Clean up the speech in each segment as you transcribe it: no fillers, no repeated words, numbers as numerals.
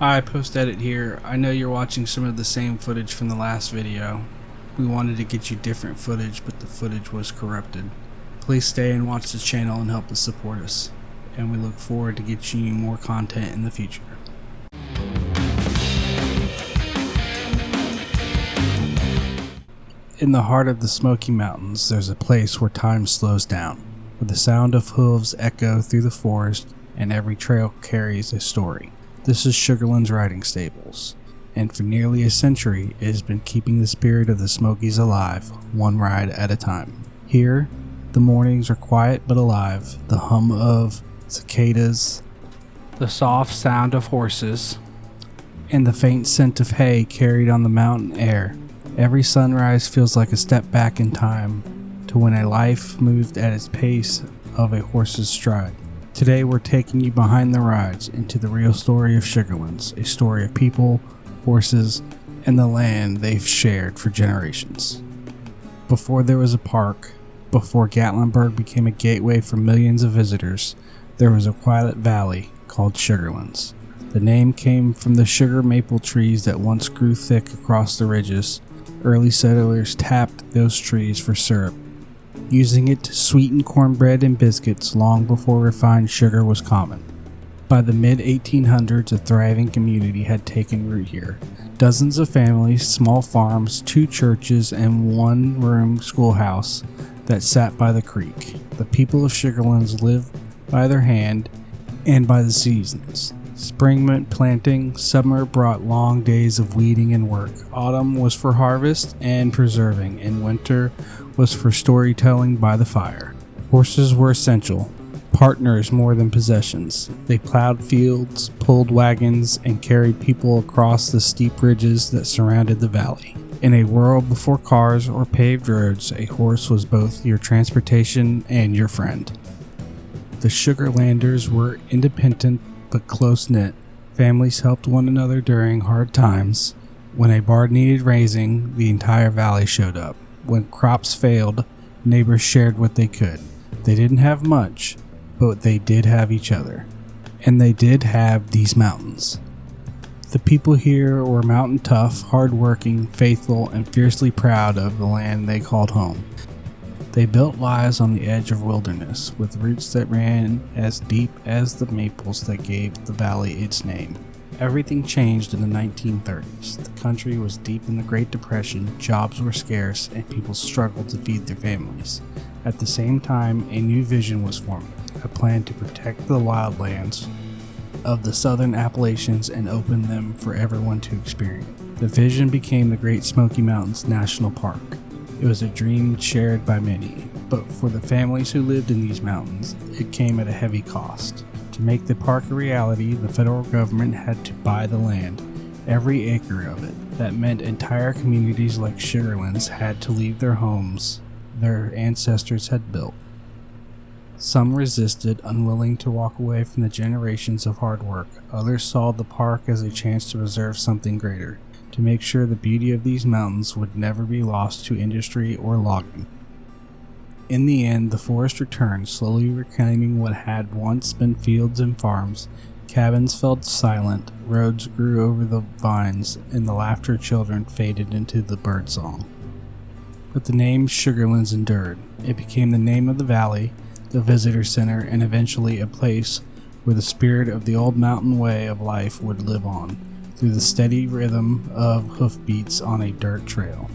Hi, Post Edit here. I know you're watching some of the same footage from the last video. We wanted to get you different footage, but the footage was corrupted. Please stay and watch the channel and help us support us. And we look forward to getting you more content in the future. In the heart of the Smoky Mountains, there's a place where time slows down, where the sound of hooves echo through the forest and every trail carries a story. This is Sugarlands Riding Stables, and for nearly a century it has been keeping the spirit of the Smokies alive, one ride at a time. Here, the mornings are quiet but alive, the hum of cicadas, the soft sound of horses, and the faint scent of hay carried on the mountain air. Every sunrise feels like a step back in time to when a life moved at its pace of a horse's stride. Today we're taking you behind the rides into the real story of Sugarlands, a story of people, horses, and the land they've shared for generations. Before there was a park, before Gatlinburg became a gateway for millions of visitors, there was a quiet valley called Sugarlands. The name came from the sugar maple trees that once grew thick across the ridges. Early settlers tapped those trees for syrup, using it to sweeten cornbread and biscuits long before refined sugar was common. By the mid-1800s, a thriving community had taken root here. Dozens of families, small farms, 2 churches, and one-room schoolhouse that sat by the creek. The people of Sugarlands lived by their hand and by the seasons. Spring meant planting, summer brought long days of weeding and work, autumn was for harvest and preserving, and winter was for storytelling by the fire. Horses were essential, partners more than possessions. They plowed fields, pulled wagons, and carried people across the steep ridges that surrounded the valley. In a world before cars or paved roads, a horse was both your transportation and your friend. The Sugarlanders were independent but close-knit. Families helped one another during hard times. When a barn needed raising, the entire valley showed up. When crops failed, neighbors shared what they could. They didn't have much, but they did have each other. And they did have these mountains. The people here were mountain tough, hard-working, faithful, and fiercely proud of the land they called home. They built lives on the edge of wilderness, with roots that ran as deep as the maples that gave the valley its name. Everything changed in the 1930s. The country was deep in the Great Depression, jobs were scarce, and people struggled to feed their families. At the same time, a new vision was formed, a plan to protect the wildlands of the southern Appalachians and open them for everyone to experience. The vision became the Great Smoky Mountains National Park. It was a dream shared by many, but for the families who lived in these mountains, it came at a heavy cost. To make the park a reality, the federal government had to buy the land, every acre of it. That meant entire communities like Sugarlands had to leave their homes their ancestors had built. Some resisted, unwilling to walk away from the generations of hard work. Others saw the park as a chance to preserve something greater, to make sure the beauty of these mountains would never be lost to industry or logging. In the end, the forest returned, slowly reclaiming what had once been fields and farms. Cabins fell silent, roads grew over the vines, and the laughter of children faded into the birdsong. But the name Sugarlands endured. It became the name of the valley, the visitor center, and eventually a place where the spirit of the old mountain way of life would live on, through the steady rhythm of hoofbeats on a dirt trail.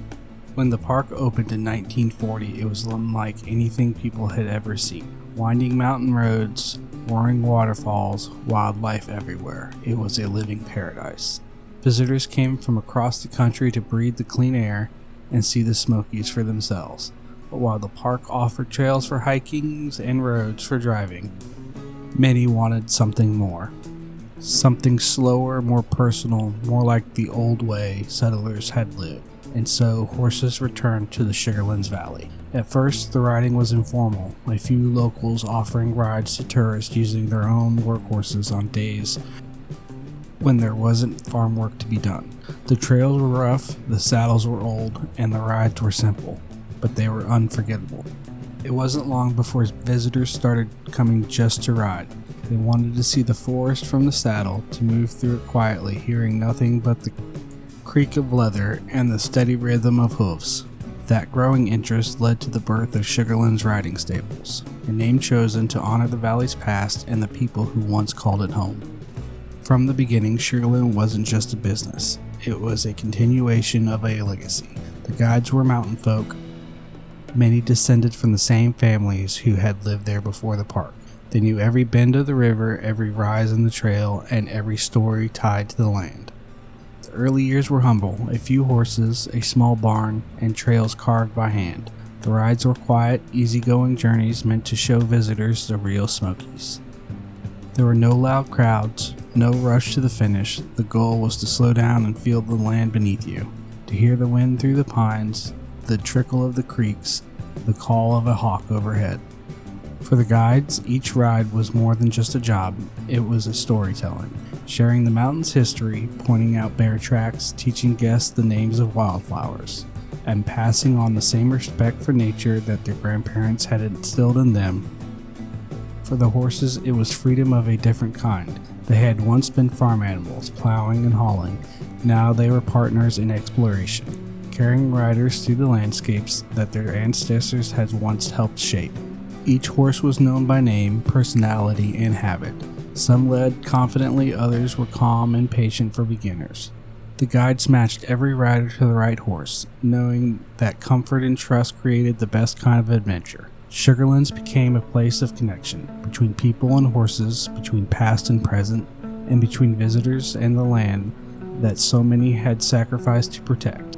When the park opened in 1940, it was unlike anything people had ever seen. Winding mountain roads, roaring waterfalls, wildlife everywhere. It was a living paradise. Visitors came from across the country to breathe the clean air and see the Smokies for themselves. But while the park offered trails for hiking and roads for driving, many wanted something more. Something slower, more personal, more like the old way settlers had lived. And so horses returned to the Sugarlands Valley. At first, the riding was informal, a few locals offering rides to tourists using their own workhorses on days when there wasn't farm work to be done. The trails were rough, the saddles were old, and the rides were simple, but they were unforgettable. It wasn't long before visitors started coming just to ride. They wanted to see the forest from the saddle, to move through it quietly, hearing nothing but the creak of leather and the steady rhythm of hooves. That growing interest led to the birth of Sugarlands Riding Stables, a name chosen to honor the valley's past and the people who once called it home. From the beginning, Sugarland wasn't just a business. It was a continuation of a legacy. The guides were mountain folk. Many descended from the same families who had lived there before the park. They knew every bend of the river, every rise in the trail, and every story tied to the land. The early years were humble: a few horses, a small barn, and trails carved by hand. The rides were quiet, easygoing journeys meant to show visitors the real Smokies. There were no loud crowds, no rush to the finish. The goal was to slow down and feel the land beneath you, to hear the wind through the pines, the trickle of the creeks, the call of a hawk overhead. For the guides, each ride was more than just a job. It was a storytelling, sharing the mountain's history, pointing out bear tracks, teaching guests the names of wildflowers, and passing on the same respect for nature that their grandparents had instilled in them. For the horses, it was freedom of a different kind. They had once been farm animals, plowing and hauling. Now they were partners in exploration, carrying riders through the landscapes that their ancestors had once helped shape. Each horse was known by name, personality, and habit. Some led confidently, others were calm and patient for beginners. The guides matched every rider to the right horse, knowing that comfort and trust created the best kind of adventure. Sugarlands became a place of connection, between people and horses, between past and present, and between visitors and the land that so many had sacrificed to protect.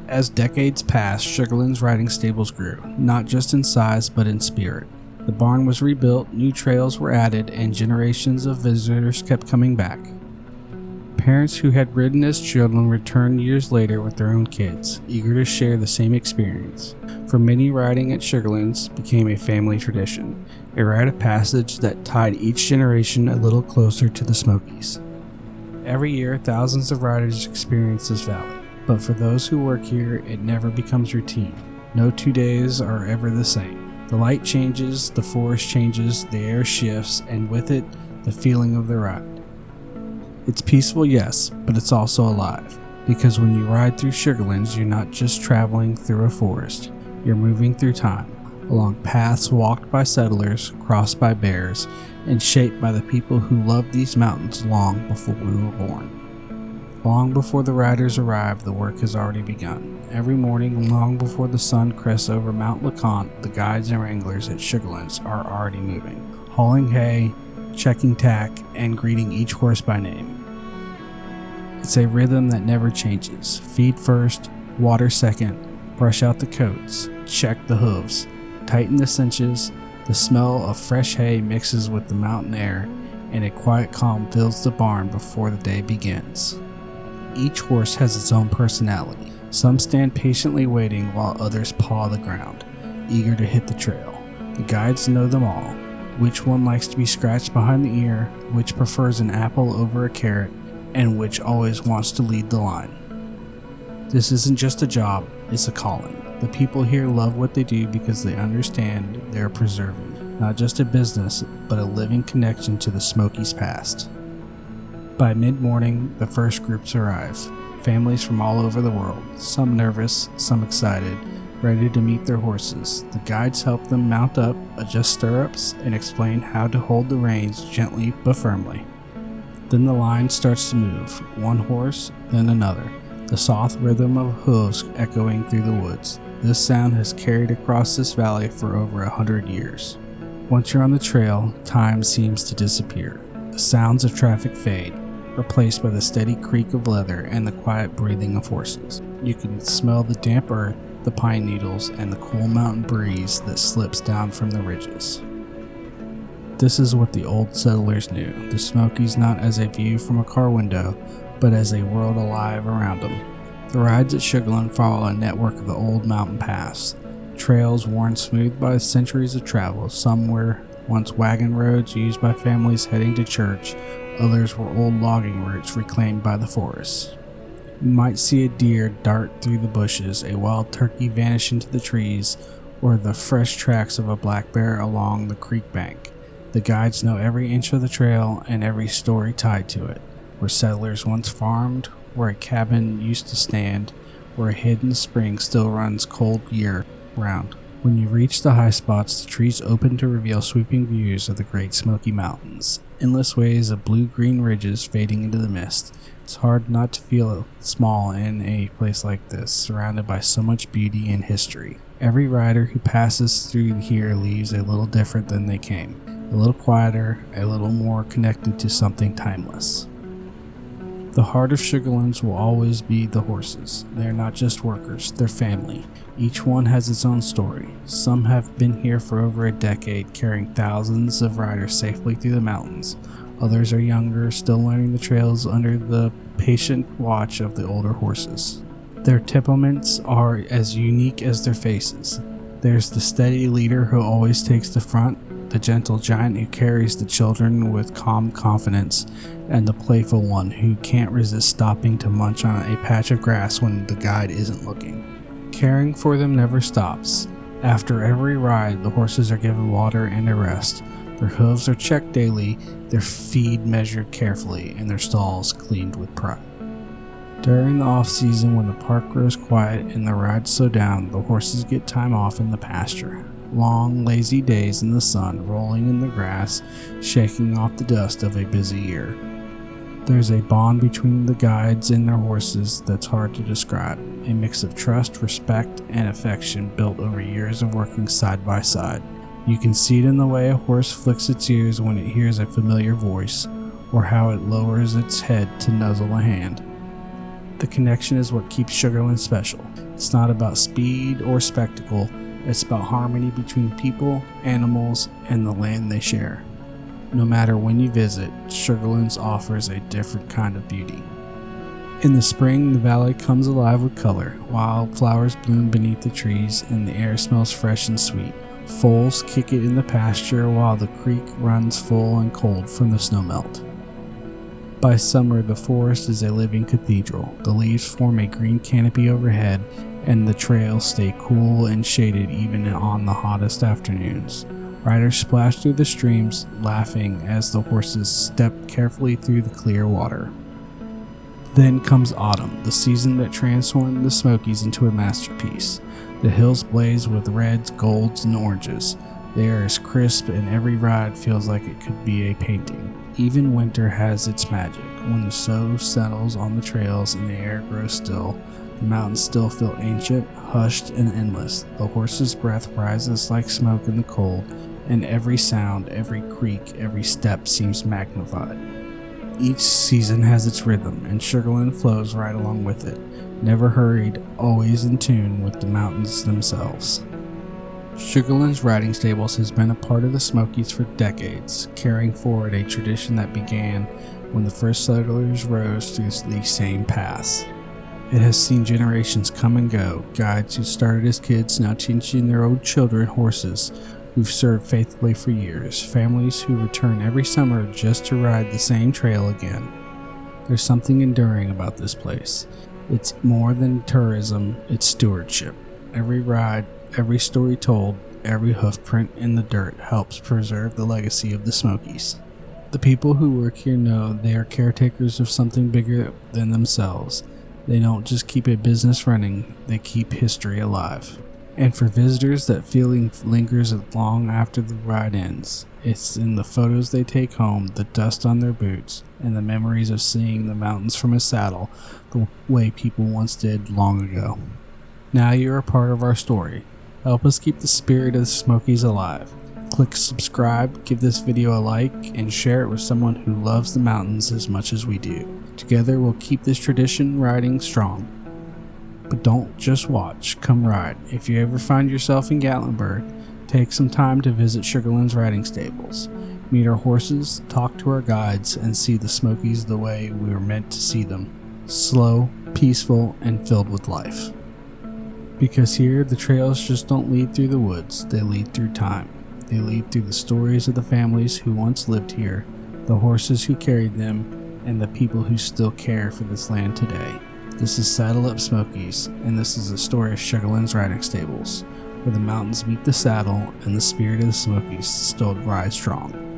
As decades passed, Sugarlands Riding Stables grew, not just in size but in spirit. The barn was rebuilt, new trails were added, and generations of visitors kept coming back. Parents who had ridden as children returned years later with their own kids, eager to share the same experience. For many, riding at Sugarlands became a family tradition, a rite of passage that tied each generation a little closer to the Smokies. Every year, thousands of riders experience this valley. But for those who work here, it never becomes routine. No 2 days are ever the same. The light changes, the forest changes, the air shifts, and with it, the feeling of the ride. It's peaceful, yes, but it's also alive. Because when you ride through Sugarlands, you're not just traveling through a forest. You're moving through time, along paths walked by settlers, crossed by bears, and shaped by the people who loved these mountains long before we were born. Long before the riders arrive, the work has already begun. Every morning, long before the sun crests over Mount LeConte, the guides and wranglers at Sugarlands are already moving, hauling hay, checking tack, and greeting each horse by name. It's a rhythm that never changes. Feed first, water second, brush out the coats, check the hooves, tighten the cinches. The smell of fresh hay mixes with the mountain air, and a quiet calm fills the barn before the day begins. Each horse has its own personality. Some stand patiently waiting while others paw the ground, eager to hit the trail. The guides know them all. Which one likes to be scratched behind the ear, which prefers an apple over a carrot, and which always wants to lead the line. This isn't just a job, it's a calling. The people here love what they do because they understand they're preserving not just a business, but a living connection to the Smokies past. By mid-morning, the first groups arrive. Families from all over the world, some nervous, some excited, ready to meet their horses. The guides help them mount up, adjust stirrups, and explain how to hold the reins gently but firmly. Then the line starts to move, one horse, then another, the soft rhythm of hooves echoing through the woods. This sound has carried across this valley for over 100 years. Once you're on the trail, time seems to disappear. The sounds of traffic fade, replaced by the steady creak of leather and the quiet breathing of horses. You can smell the damp earth, the pine needles, and the cool mountain breeze that slips down from the ridges. This is what the old settlers knew, the Smokies not as a view from a car window, but as a world alive around them. The rides at Sugarland follow a network of the old mountain paths, trails worn smooth by centuries of travel. Some were once wagon roads used by families heading to church, others were old logging routes reclaimed by the forests. You might see a deer dart through the bushes, a wild turkey vanish into the trees, or the fresh tracks of a black bear along the creek bank. The guides know every inch of the trail and every story tied to it, where settlers once farmed, where a cabin used to stand, where a hidden spring still runs cold year round. When you reach the high spots, the trees open to reveal sweeping views of the Great Smoky Mountains, endless waves of blue-green ridges fading into the mist. It's hard not to feel small in a place like this, surrounded by so much beauty and history. Every rider who passes through here leaves a little different than they came, a little quieter, a little more connected to something timeless. The heart of Sugarlands will always be the horses. They are not just workers, they're family. Each one has its own story. Some have been here for over a decade, carrying thousands of riders safely through the mountains. Others are younger, still learning the trails under the patient watch of the older horses. Their temperaments are as unique as their faces. There's the steady leader who always takes the front, the gentle giant who carries the children with calm confidence, and the playful one who can't resist stopping to munch on a patch of grass when the guide isn't looking. Caring for them never stops. After every ride, the horses are given water and a rest. Their hooves are checked daily, their feed measured carefully, and their stalls cleaned with pride. During the off-season, when the park grows quiet and the rides slow down, the horses get time off in the pasture. Long, lazy days in the sun, rolling in the grass, shaking off the dust of a busy year. There's a bond between the guides and their horses that's hard to describe, a mix of trust, respect, and affection built over years of working side by side. You can see it in the way a horse flicks its ears when it hears a familiar voice, or how it lowers its head to nuzzle a hand. The connection is what keeps Sugarland special. It's not about speed or spectacle, it's about harmony between people, animals, and the land they share. No matter when you visit, Sugarlands offers a different kind of beauty. In the spring, the valley comes alive with color. Wildflowers bloom beneath the trees, and the air smells fresh and sweet. Foals kick it in the pasture while the creek runs full and cold from the snowmelt. By summer, the forest is a living cathedral. The leaves form a green canopy overhead, and the trails stay cool and shaded even on the hottest afternoons. Riders splash through the streams, laughing as the horses step carefully through the clear water. Then comes autumn, the season that transformed the Smokies into a masterpiece. The hills blaze with reds, golds, and oranges. The air is crisp, and every ride feels like it could be a painting. Even winter has its magic. When the snow settles on the trails and the air grows still, the mountains still feel ancient, hushed, and endless. The horse's breath rises like smoke in the cold, and every sound, every creak, every step seems magnified. Each season has its rhythm, and Sugarland flows right along with it, never hurried, always in tune with the mountains themselves. Sugarlands Riding Stables has been a part of the Smokies for decades, carrying forward a tradition that began when the first settlers rose through these same paths. It has seen generations come and go, guides who started as kids now teaching their own children horses who've served faithfully for years, families who return every summer just to ride the same trail again. There's something enduring about this place. It's more than tourism, it's stewardship. Every ride, every story told, every hoofprint in the dirt helps preserve the legacy of the Smokies. The people who work here know they are caretakers of something bigger than themselves. They don't just keep a business running, they keep history alive. And for visitors, that feeling lingers long after the ride ends. It's in the photos they take home, the dust on their boots, and the memories of seeing the mountains from a saddle the way people once did long ago. Now you're a part of our story. Help us keep the spirit of the Smokies alive. Click subscribe, give this video a like, and share it with someone who loves the mountains as much as we do. Together we'll keep this tradition riding strong. But don't just watch, come ride. If you ever find yourself in Gatlinburg, take some time to visit Sugarlands Riding Stables. Meet our horses, talk to our guides, and see the Smokies the way we were meant to see them. Slow, peaceful, and filled with life. Because here, the trails just don't lead through the woods, they lead through time. They lead through the stories of the families who once lived here, the horses who carried them, and the people who still care for this land today. This is Saddle Up Smokies, and this is the story of Sugarlands Riding Stables, where the mountains meet the saddle and the spirit of the Smokies still rise strong.